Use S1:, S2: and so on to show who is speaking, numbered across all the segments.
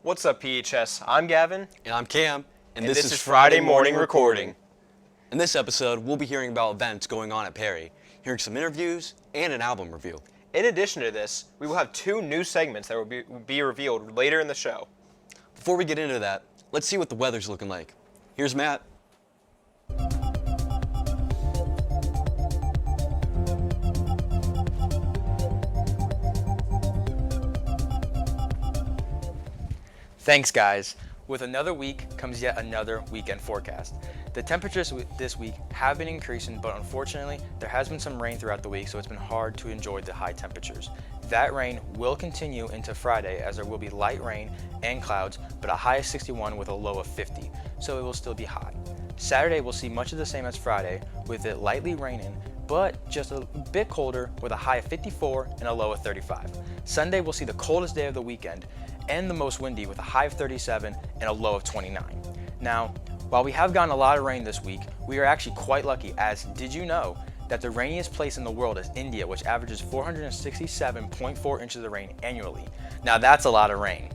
S1: What's up, PHS? I'm Gavin.
S2: And I'm Cam.
S1: And this is Friday Morning Recording.
S2: In this episode, we'll be hearing about events going on at Perry, hearing some interviews, and an album review.
S1: In addition to this, we will have two new segments that will be revealed later in the show.
S2: Before we get into that, let's see what the weather's looking like. Here's Matt.
S3: Thanks, guys. With another week comes yet another weekend forecast. The temperatures this week have been increasing, but unfortunately, there has been some rain throughout the week, so it's been hard to enjoy the high temperatures. That rain will continue into Friday, as there will be light rain and clouds, but a high of 61 with a low of 50, so it will still be hot. Saturday will see much of the same as Friday, with it lightly raining, but just a bit colder with a high of 54 and a low of 35. Sunday will see the coldest day of the weekend and the most windy with a high of 37 and a low of 29. Now, while we have gotten a lot of rain this week, we are actually quite lucky, as did you know that the rainiest place in the world is India, which averages 467.4 inches of rain annually. Now that's a lot of rain.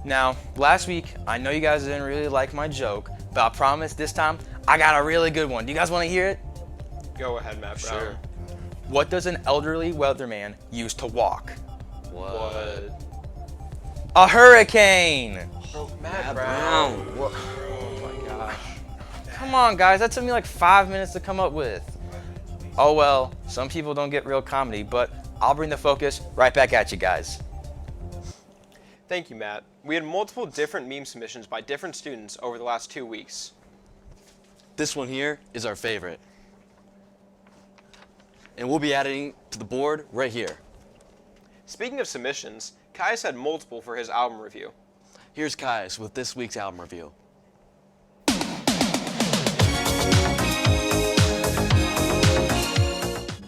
S3: Now, last week, I know you guys didn't really like my joke, but I promise this time I got a really good one. Do you guys want to hear it?
S1: Go ahead, Matt Brown.
S2: Sure.
S3: What does an elderly weatherman use to walk?
S1: What?
S3: A hurricane!
S1: Oh,
S2: Matt Brown.
S1: Oh my gosh.
S3: Come on, guys, that took me like 5 minutes to come up with. Oh well, some people don't get real comedy, but I'll bring the focus right back at you guys.
S1: Thank you, Matt. We had multiple different meme submissions by different students over the last 2 weeks.
S2: This one here is our favorite. And we'll be adding to the board right here.
S1: Speaking of submissions, Caius had multiple for his album review.
S2: Here's Caius with this week's album review.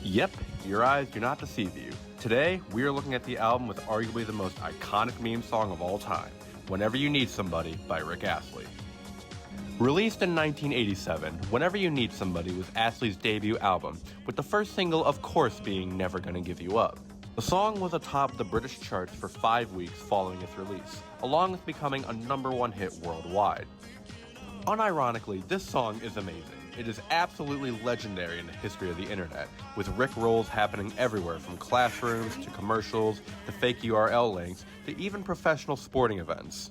S4: Yep, your eyes do not deceive you. Today, we are looking at the album with arguably the most iconic meme song of all time, Whenever You Need Somebody by Rick Astley. Released in 1987, Whenever You Need Somebody was Astley's debut album, with the first single of course being Never Gonna Give You Up. The song was atop the British charts for 5 weeks following its release, along with becoming a #1 hit worldwide. Unironically, this song is amazing. It is absolutely legendary in the history of the internet, with Rick rolls happening everywhere from classrooms to commercials to fake URL links to even professional sporting events.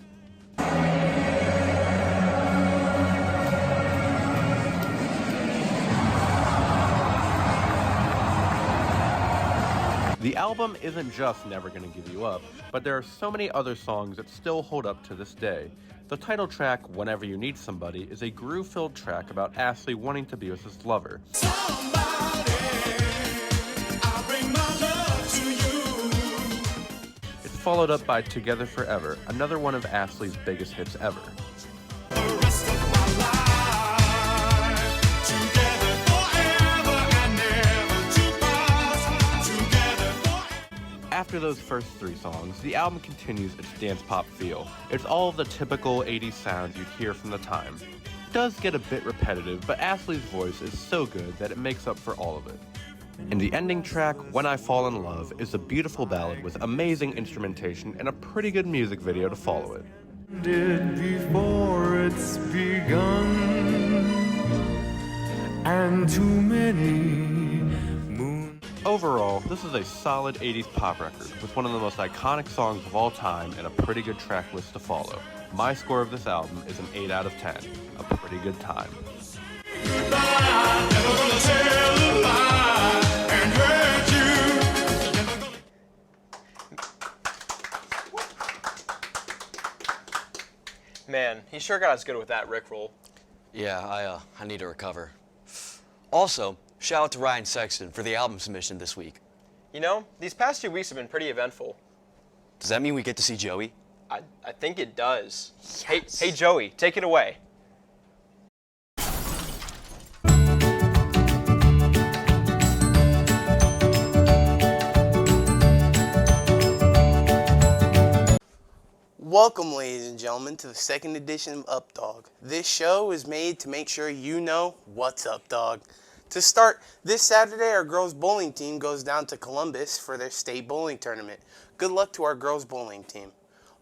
S4: The album isn't just Never Gonna Give You Up, but there are so many other songs that still hold up to this day. The title track, Whenever You Need Somebody, is a groove-filled track about Astley wanting to be with his lover. It's followed up by Together Forever, another one of Astley's biggest hits ever. After those first 3 songs, the album continues its dance pop feel. It's all of the typical 80s sounds you'd hear from the time. It does get a bit repetitive, but Astley's voice is so good that it makes up for all of it. And the ending track, When I Fall in Love, is a beautiful ballad with amazing instrumentation and a pretty good music video to follow it.
S5: Before it's begun, and too many.
S4: Overall, this is a solid 80s pop record with one of the most iconic songs of all time and a pretty good track list to follow. My score of this album is an 8 out of 10. A pretty good time.
S1: Man, he sure got us good with that Rickroll.
S2: Yeah, I need to recover. Also, shout out to Ryan Sexton for the album submission this week.
S1: You know, these past 2 weeks have been pretty eventful.
S2: Does that mean we get to see Joey?
S1: I think it does.
S2: Yes.
S1: Hey Joey, take it away.
S6: Welcome, ladies and gentlemen, to the second edition of Up Dog. This show is made to make sure you know what's up, dog. To start, this Saturday, our girls bowling team goes down to Columbus for their state bowling tournament. Good luck to our girls bowling team.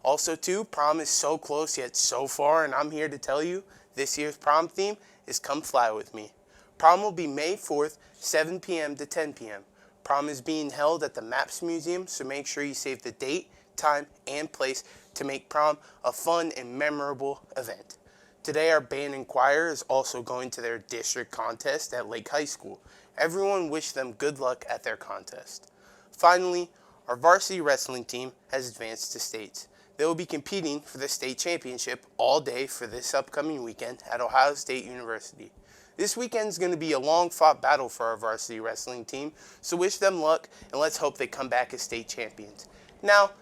S6: Also too, prom is so close yet so far, and I'm here to tell you this year's prom theme is Come Fly With Me. Prom will be May 4th, 7 p.m. to 10 p.m. Prom is being held at the MAPS Museum, so make sure you save the date, time, and place to make prom a fun and memorable event. Today our band and choir is also going to their district contest at Lake High School. Everyone wish them good luck at their contest. Finally, our varsity wrestling team has advanced to states. They will be competing for the state championship all day for this upcoming weekend at Ohio State University. This weekend is going to be a long-fought battle for our varsity wrestling team, so wish them luck and let's hope they come back as state champions. Now,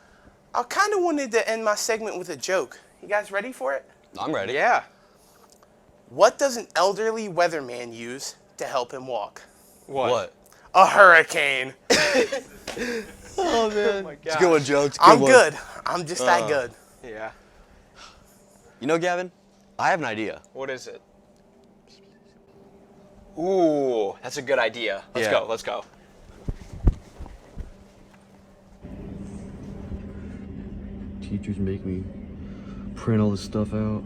S6: I kind of wanted to end my segment with a joke. You guys ready for it?
S2: I'm ready.
S1: Yeah.
S6: What does an elderly weatherman use to help him walk?
S2: What?
S6: A hurricane.
S1: Oh man. Oh my
S2: It's a good one, Joe. It's a
S6: I'm
S2: one.
S6: good. I'm just that good.
S1: Yeah.
S2: You know, Gavin, I have an idea.
S1: What is it? Ooh, that's a good idea. Let's
S2: Yeah.
S1: go. Let's go.
S7: Teachers make me print all this stuff out.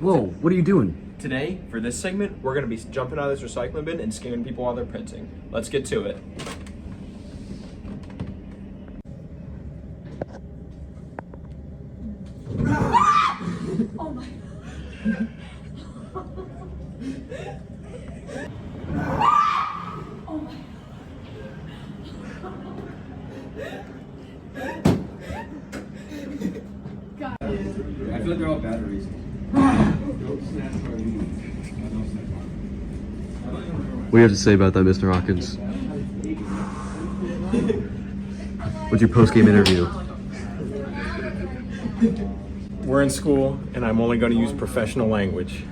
S7: Whoa, what are you doing?
S8: Today, for this segment, we're going to be jumping out of this recycling bin and scaring people while they're printing. Let's get to it.
S7: I feel like they're all batteries. What do you have to say about that, Mr. Hawkins? What's your post-game interview?
S8: We're in school, and I'm only going to use professional language.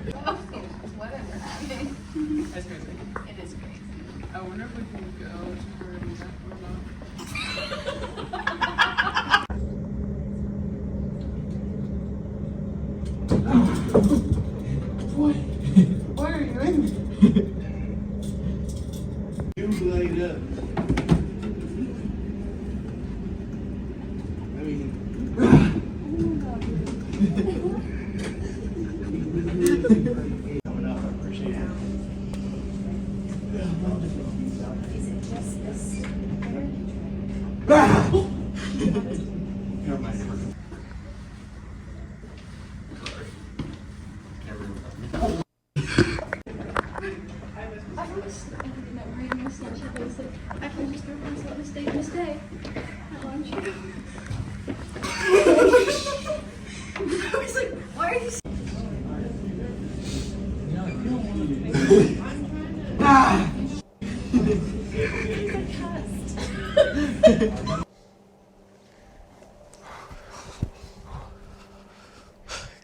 S9: Why are you in there? You blade up. I mean. Coming up, I appreciate it. Come on.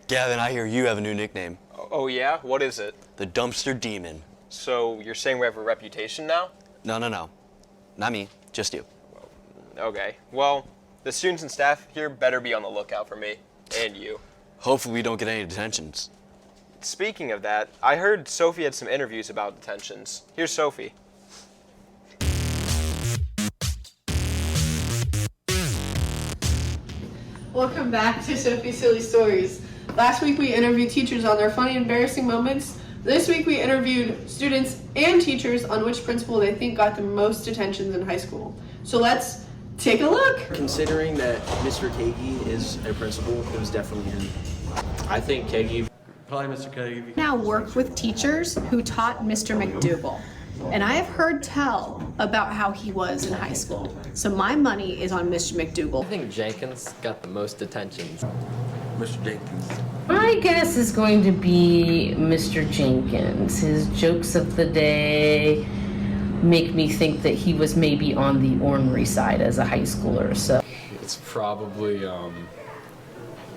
S2: Gavin, I hear you have a new nickname.
S1: Oh yeah? What is it?
S2: The Dumpster Demon.
S1: So you're saying we have a reputation now?
S2: No. Not me, just you.
S1: Okay. Well, the students and staff here better be on the lookout for me. And you.
S2: Hopefully we don't get any detentions.
S1: Speaking of that, I heard Sophie had some interviews about detentions. Here's Sophie.
S10: Welcome back to Sophie's Silly Stories. Last week we interviewed teachers on their funny, embarrassing moments. This week we interviewed students and teachers on which principal they think got the most detentions in high school. So let's take a look.
S11: Considering that Mr. Kagi is a principal, it was definitely him. I think Kagi.
S7: Probably Mr. Kagi.
S12: Now work with teachers who taught Mr. McDougal. And I have heard tell about how he was in high school. So my money is on Mr. McDougal.
S13: I think Jenkins got the most detentions.
S11: Mr. Jenkins.
S14: My guess is going to be Mr. Jenkins. His jokes of the day make me think that he was maybe on the ornery side as a high schooler. So
S15: it's probably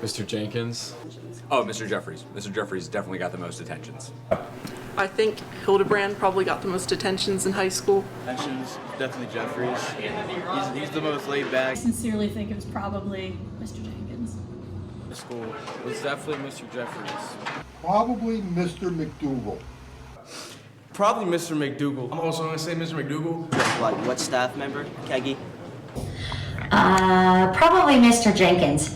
S15: Mr. Jenkins.
S16: Oh, Mr. Jeffries. Mr. Jeffries definitely got the most detentions.
S17: I think Hildebrand probably got the most detentions in high school.
S11: Detentions, definitely Jeffries. He's the most laid back.
S18: I sincerely think it was probably Mr. Jenkins.
S15: The school was definitely Mr. Jeffries.
S19: Probably Mr. McDougal.
S11: Probably Mr. McDougal. I'm also going to say Mr. McDougal.
S20: Like what staff member, Kagi? Probably Mr. Jenkins.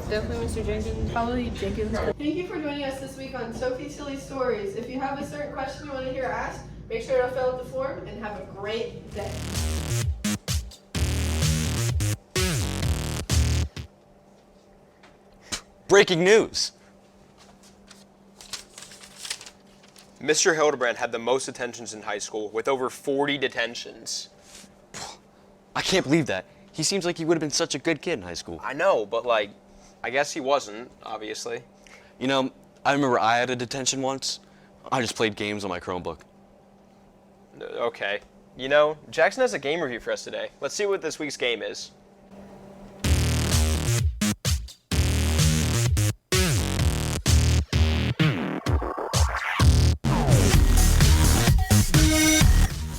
S10: Definitely Mr. Jenkins. Probably Jenkins. Thank you for joining us this week on Sophie Silly Stories. If you have a certain question you want to hear asked, make sure to fill out the form and have a great day.
S2: Breaking news.
S1: Mr. Hildebrand had the most detentions in high school with over 40 detentions.
S2: I can't believe that. He seems like he would have been such a good kid in high school.
S1: I know, but like, I guess he wasn't, obviously.
S2: You know, I remember I had a detention once. I just played games on my Chromebook.
S1: Okay. You know, Jackson has a game review for us today. Let's see what this week's game is.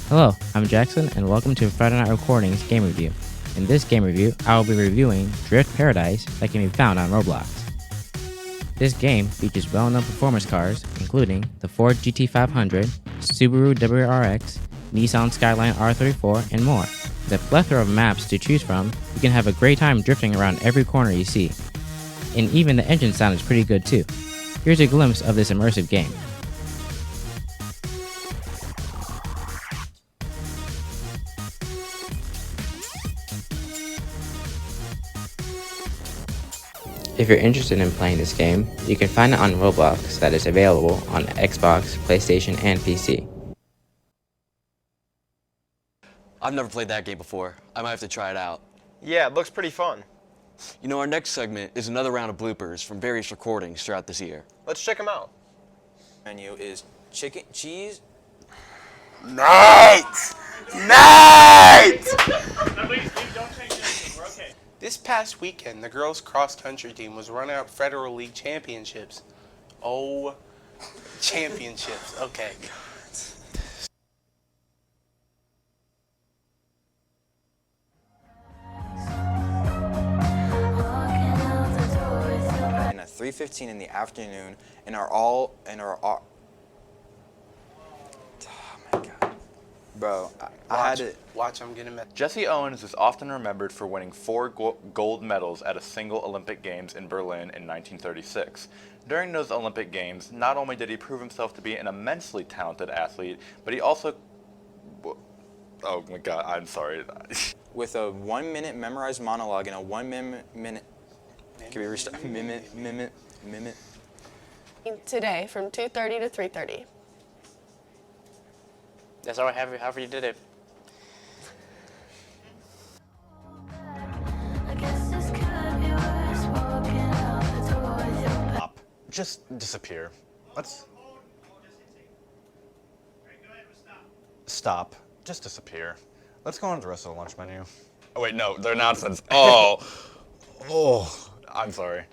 S21: Hello, I'm Jackson, and welcome to Friday Night Recordings Game Review. In this game review, I will be reviewing Drift Paradise that can be found on Roblox. This game features well-known performance cars, including the Ford GT500, Subaru WRX, Nissan Skyline R34, and more. With a plethora of maps to choose from, you can have a great time drifting around every corner you see. And even the engine sound is pretty good too. Here's a glimpse of this immersive game. If you're interested in playing this game, you can find it on Roblox that is available on Xbox, PlayStation, and PC.
S2: I've never played that game before. I might have to try it out.
S1: Yeah, it looks pretty fun.
S2: You know, our next segment is another round of bloopers from various recordings throughout this year.
S1: Let's check them out.
S3: Menu is chicken, cheese.
S6: Night! Night! This past weekend, the girls' cross-country team was running up Federal League championships. Oh, championships. Okay.
S3: And at 3:15 in the afternoon, and are all. Oh my God, bro! I had it.
S6: Watch, I'm getting mad.
S4: Jesse Owens is often remembered for winning 4 gold medals at a single Olympic Games in Berlin in 1936. During those Olympic Games, not only did he prove himself to be an immensely talented athlete, but he also... Oh my God, I'm sorry.
S3: With a 1-minute memorized monologue and a 1-minute. Can we restart? Minute.
S10: Today from 2:30 to 3:30.
S6: That's all I have. However you did it.
S4: Just disappear. Let's... Stop. Just disappear. Let's go on to the rest of the lunch menu. Oh wait, no, they're nonsense. Oh. I'm sorry.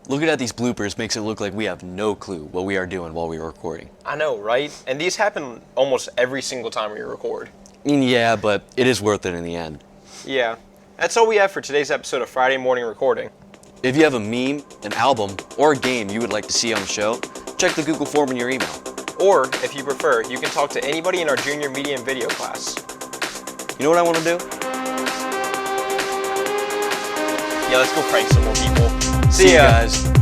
S2: Looking at these bloopers makes it look like we have no clue what we are doing while we are recording.
S1: I know, right? And these happen almost every single time we record.
S2: I mean, yeah, but it is worth it in the end.
S1: Yeah. That's all we have for today's episode of Friday Morning Recording.
S2: If you have a meme, an album, or a game you would like to see on the show, check the Google form in your email.
S1: Or, if you prefer, you can talk to anybody in our junior media and video class.
S2: You know what I want to do?
S1: Yeah, let's go prank some more people.
S2: See ya, guys.